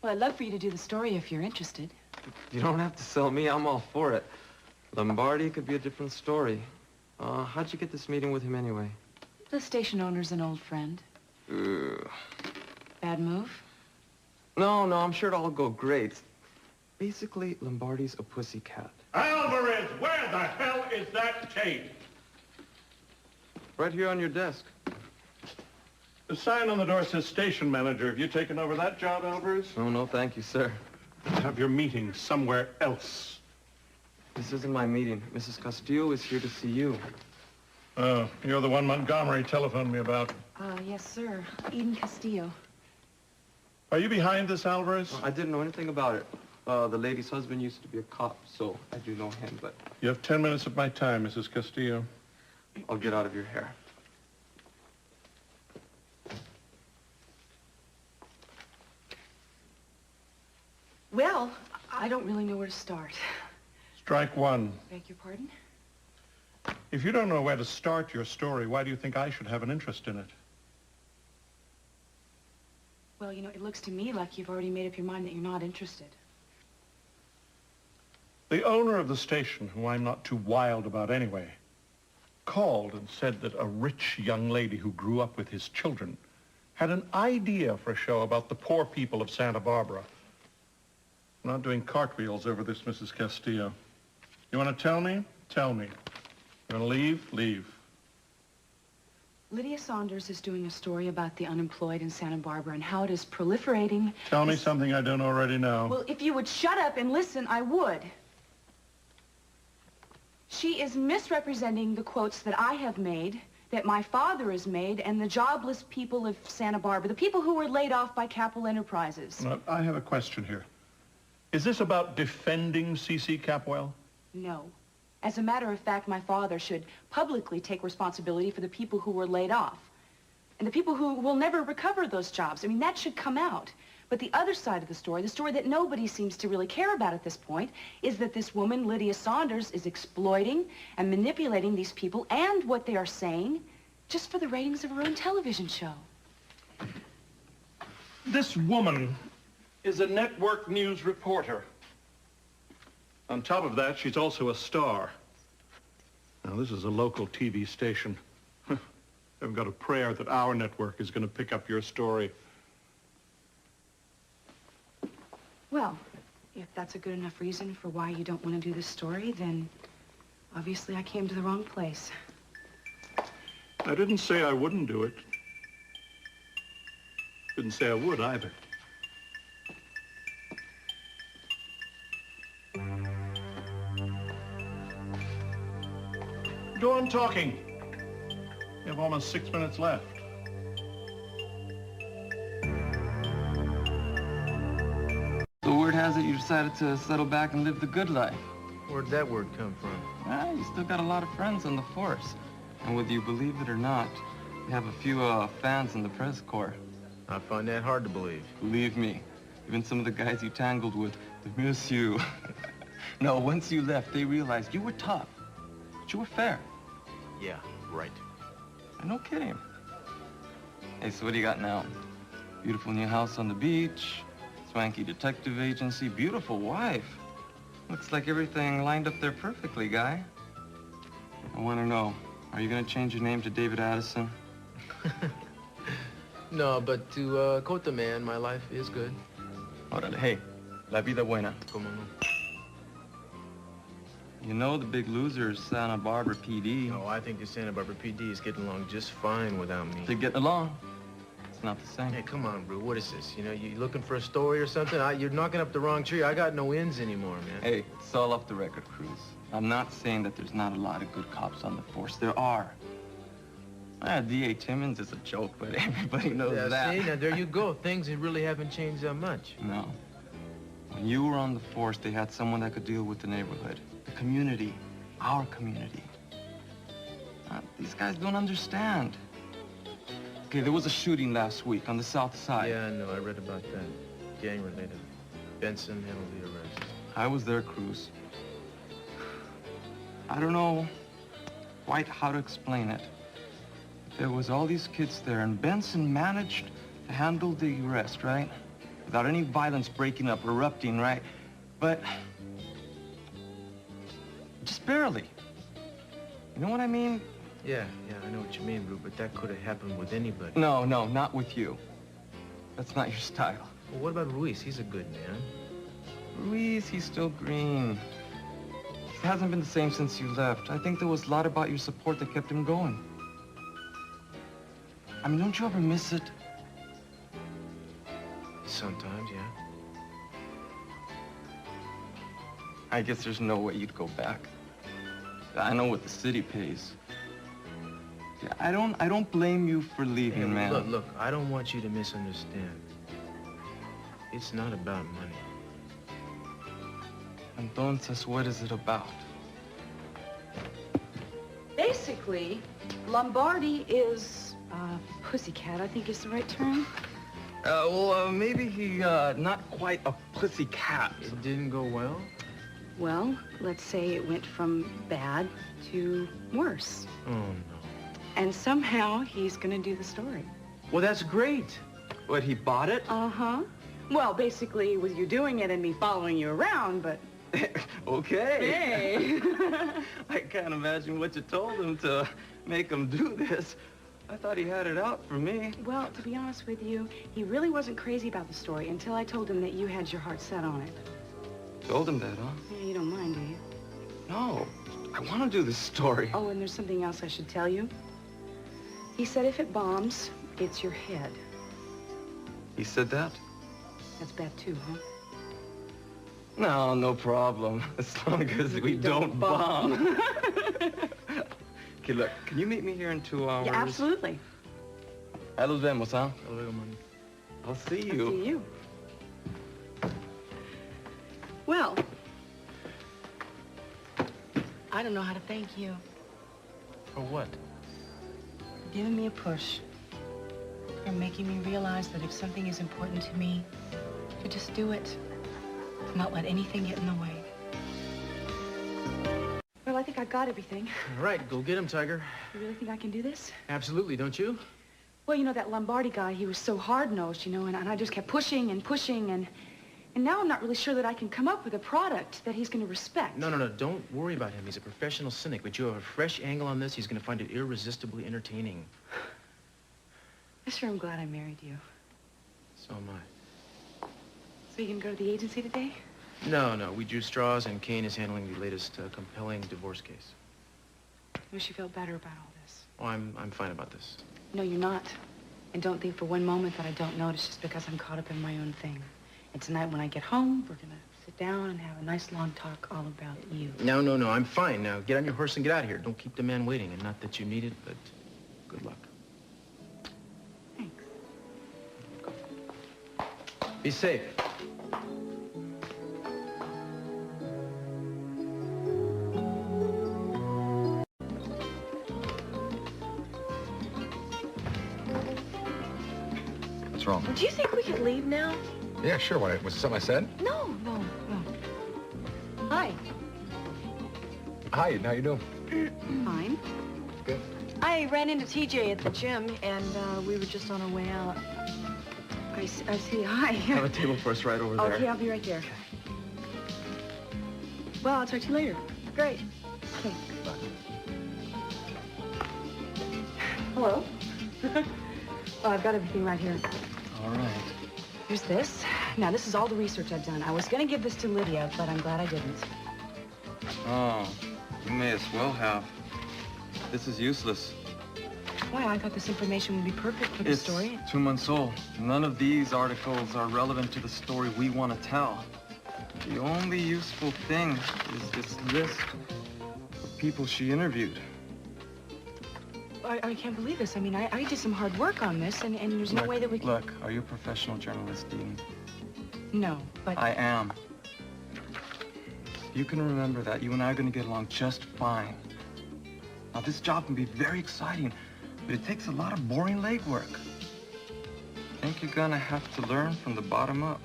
Well, I'd love for you to do the story if you're interested. You don't have to sell me. I'm all for it. Lombardi could be a different story. How'd you get this meeting with him anyway? The station owner's an old friend. Bad move? No, I'm sure it'll all go great. Basically, Lombardi's a pussycat. Alvarez, where the hell is that tape? Right here on your desk. The sign on the door says station manager. Have you taken over that job, Alvarez? No, thank you, sir. Have your meeting somewhere else. This isn't my meeting. Mrs. Castillo is here to see you. Oh, you're the one Montgomery telephoned me about. Yes, sir. Eden Castillo. Are you behind this, Alvarez? I didn't know anything about it. The lady's husband used to be a cop, so I do know him, but... You have 10 minutes of my time, Mrs. Castillo. I'll get out of your hair. Well, I don't really know where to start. Strike one. Beg your pardon? If you don't know where to start your story, why do you think I should have an interest in it? Well, you know, it looks to me like you've already made up your mind that you're not interested. The owner of the station, who I'm not too wild about anyway, called and said that a rich young lady who grew up with his children had an idea for a show about the poor people of Santa Barbara. I'm not doing cartwheels over this, Mrs. Castillo. You want to tell me? Tell me. You want to leave? Leave. Lydia Saunders is doing a story about the unemployed in Santa Barbara and how it is proliferating. Tell me something I don't already know. Well, if you would shut up and listen, I would. She is misrepresenting the quotes that I have made, that my father has made, and the jobless people of Santa Barbara, the people who were laid off by Capel Enterprises. Now, I have a question here. Is this about defending C.C. Capwell? No. As a matter of fact, my father should publicly take responsibility for the people who were laid off and the people who will never recover those jobs. I mean, that should come out. But the other side of the story that nobody seems to really care about at this point, is that this woman, Lydia Saunders, is exploiting and manipulating these people and what they are saying just for the ratings of her own television show. This woman is a network news reporter. On top of that, she's also a star. Now, this is a local TV station. I've got a prayer that our network is going to pick up your story. Well, if that's a good enough reason for why you don't want to do this story, then obviously I came to the wrong place. I didn't say I wouldn't do it. Didn't say I would either. Go on talking. You have almost 6 minutes left. So word has it you decided to settle back and live the good life. Where'd that word come from? Well, you still got a lot of friends on the force. And whether you believe it or not, you have a few fans in the press corps. I find that hard to believe. Believe me, even some of the guys you tangled with, they miss you. No, once you left, they realized you were tough, but you were fair. Yeah, right. No kidding. Hey, so what do you got now? Beautiful new house on the beach, swanky detective agency, beautiful wife. Looks like everything lined up there perfectly, guy. I want to know, are you going to change your name to David Addison? No, but to quote the man, my life is good. Órale, hey, la vida buena. Como no? You know the big loser is Santa Barbara PD. No, I think the Santa Barbara PD is getting along just fine without me. They're getting along. It's not the same. Hey, come on, Brew. What is this? You know, you looking for a story or something? You're knocking up the wrong tree. I got no ends anymore, man. Hey, it's all off the record, Cruz. I'm not saying that there's not a lot of good cops on the force. There are. D.A. Timmons is a joke, but everybody knows that. See, now there you go. Things really haven't changed that much. No. When you were on the force, they had someone that could deal with the neighborhood. The community. Our community. These guys don't understand. Okay, there was a shooting last week on the south side. Yeah, I know. I read about that. Gang-related. Benson handled the arrest. I was there, Cruz. I don't know quite how to explain it. There was all these kids there, and Benson managed to handle the arrest, right? without any violence breaking up, erupting, right? But just barely. You know what I mean? Yeah, I know what you mean, Rube, but that could have happened with anybody. No, not with you. That's not your style. Well, what about Ruiz? He's a good man. Ruiz, he's still green. He hasn't been the same since you left. I think there was a lot about your support that kept him going. I mean, don't you ever miss it? Sometimes, yeah. I guess there's no way you'd go back. I know what the city pays. Yeah, I don't blame you for leaving, Hey, man. Look, I don't want you to misunderstand. It's not about money. Entonces, what is it about? Basically, Lombardi is pussycat, I think is the right term. Maybe he, not quite a pussy cat. It didn't go well? Well, let's say it went from bad to worse. Oh, no. And somehow he's gonna do the story. Well, that's great. What, he bought it? Uh-huh. Well, basically, with you doing it and me following you around, but... Okay. Hey! I can't imagine what you told him to make him do this. I thought he had it out for me. Well, to be honest with you, he really wasn't crazy about the story until I told him that you had your heart set on it. Told him that, huh? Yeah, you don't mind, do you? No. I want to do this story. Oh, and there's something else I should tell you. He said if it bombs, it's your head. He said that? That's bad too, huh? No problem. As long as we don't bomb. Okay, look, can you meet me here in 2 hours? Yeah, absolutely. Ahí los vemos, huh? Hasta luego, man. I'll see I'll you. see you. Well, I don't know how to thank you For what? for giving me a push, for making me realize that if something is important to me, to just do it, to not let anything get in the way. Well, I think I've got everything. All right, go get him, Tiger. You really think I can do this? Absolutely, don't you? Well, you know, that Lombardi guy, he was so hard-nosed, you know, and I just kept pushing and pushing, and now I'm not really sure that I can come up with a product that he's going to respect. No, don't worry about him. He's a professional cynic, but you have a fresh angle on this. He's going to find it irresistibly entertaining. I sure am glad I married you. So am I. So you can go to the agency today? No, we drew straws, and Kane is handling the latest compelling divorce case. I wish you felt better about all this. Oh, I'm fine about this. No, you're not. And don't think for one moment that I don't notice just because I'm caught up in my own thing. And tonight when I get home, we're gonna sit down and have a nice long talk all about you. No, I'm fine. Now, get on your horse and get out of here. Don't keep the man waiting. And not that you need it, but good luck. Thanks. Be safe. What's wrong? Do you think we could leave now? Yeah, sure. What, was it something I said? No. Hi. Hi, how you doing? Fine. Good. I ran into TJ at the gym, and we were just on our way out. I see. Hi. Have a table for us right over there. Okay, I'll be right there. Well, I'll talk to you later. Great. Okay. Hello. Oh, I've got everything right here. All right. Here's this. Now, this is all the research I've done. I was going to give this to Lydia, but I'm glad I didn't. Oh, you may as well have. This is useless. Why? I thought this information would be perfect for the It's story. 2 months old. None of these articles are relevant to the story we want to tell. The only useful thing is this list of people she interviewed. I can't believe this. I mean, I did some hard work on this, and there's no way that we can... Look, are you a professional journalist, Dean? No, but... I am. You can remember that. You and I are going to get along just fine. Now, this job can be very exciting, but it takes a lot of boring legwork. I think you're going to have to learn from the bottom up.